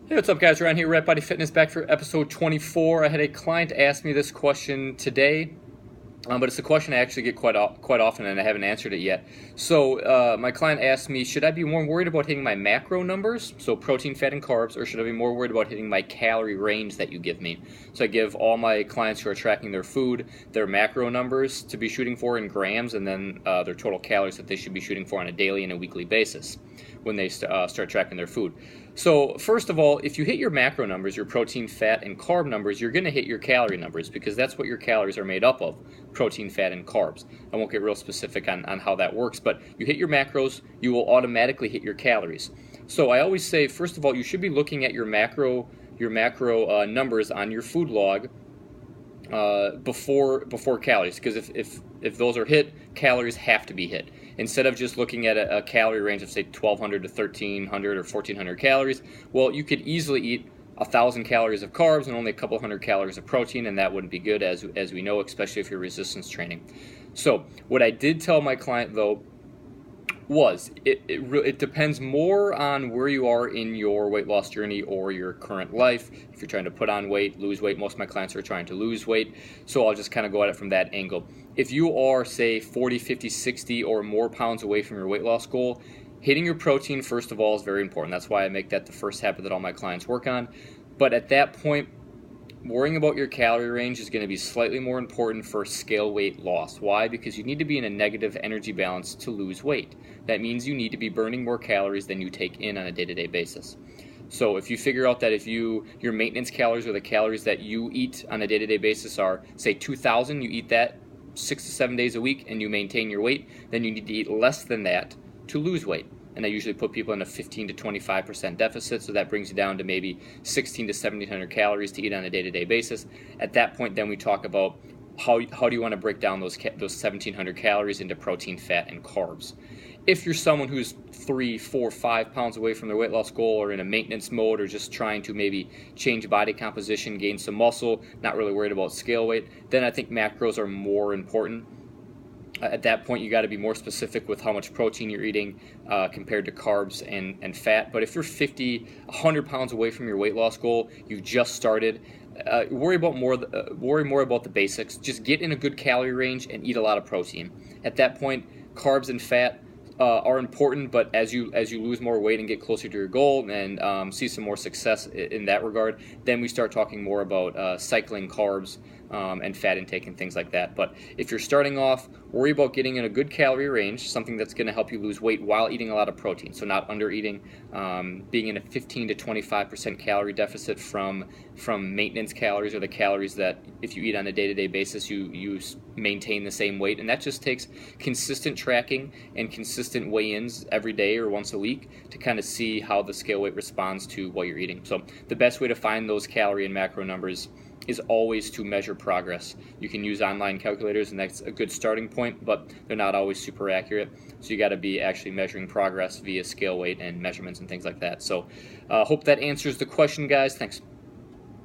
Hey, what's up, guys? Ryan here, Rat Body Fitness, back for episode 24. I had a client ask me this question today, but it's a question I actually get quite often, and I haven't answered it yet. So my client asked me, should I be more worried about hitting my macro numbers, so protein, fat, and carbs, or should I be more worried about hitting my calorie range that you give me? So I give all my clients who are tracking their food their macro numbers to be shooting for in grams, and then their total calories that they should be shooting for on a daily and a weekly basis when they start tracking their food. So first of all, if you hit your macro numbers, your protein, fat, and carb numbers, you're going to hit your calorie numbers because that's what your calories are made up of, protein, fat, and carbs. I won't get real specific on how that works, but you hit your macros, you will automatically hit your calories. So I always say, first of all, you should be looking at your macro numbers on your food log before calories, because if those are hit, calories have to be hit. Instead of just looking at a calorie range of say 1,200 to 1,300 or 1,400 calories, well, you could easily eat 1,000 calories of carbs and only a couple hundred calories of protein, and that wouldn't be good, as we know, especially if you're resistance training. So what I did tell my client, though, was it depends more on where you are in your weight loss journey or your current life. If you're trying to put on weight, lose weight, most of my clients are trying to lose weight, so I'll just kind of go at it from that angle. If you are, say, 40, 50, 60 or more pounds away from your weight loss goal, hitting your protein, first of all, is very important. That's why I make that the first habit that all my clients work on. But at that point, worrying about your calorie range is going to be slightly more important for scale weight loss. Why? Because you need to be in a negative energy balance to lose weight. That means you need to be burning more calories than you take in on a day-to-day basis. So if you figure out that your maintenance calories, or the calories that you eat on a day-to-day basis, are, say, 2,000, you eat that 6 to 7 days a week and you maintain your weight, then you need to eat less than that to lose weight. And I usually put people in a 15 to 25% deficit, so that brings you down to maybe 16 to 1,700 calories to eat on a day-to-day basis. At that point, then we talk about how do you want to break down those 1,700 calories into protein, fat, and carbs. If you're someone who's 3, 4, 5 pounds away from their weight loss goal, or in a maintenance mode, or just trying to maybe change body composition, gain some muscle, not really worried about scale weight, then I think macros are more important. At that point, you got to be more specific with how much protein you're eating compared to carbs and fat. But if you're 50, 100 pounds away from your weight loss goal, you've just started, worry more about the basics. Just get in a good calorie range and eat a lot of protein. At that point, carbs and fat are important, but as you lose more weight and get closer to your goal and see some more success in that regard, then we start talking more about cycling carbs and fat intake and things like that. But if you're starting off, worry about getting in a good calorie range, something that's going to help you lose weight while eating a lot of protein, so not under eating, being in a 15 to 25% calorie deficit from maintenance calories, or the calories that if you eat on a day-to-day basis you maintain the same weight. And that just takes consistent tracking and consistent weigh-ins every day or once a week to kind of see how the scale weight responds to what you're eating. So the best way to find those calorie and macro numbers is always to measure progress. You can use online calculators, and that's a good starting point, but they're not always super accurate. So you got to be actually measuring progress via scale weight and measurements and things like that. So hope that answers the question, guys. Thanks.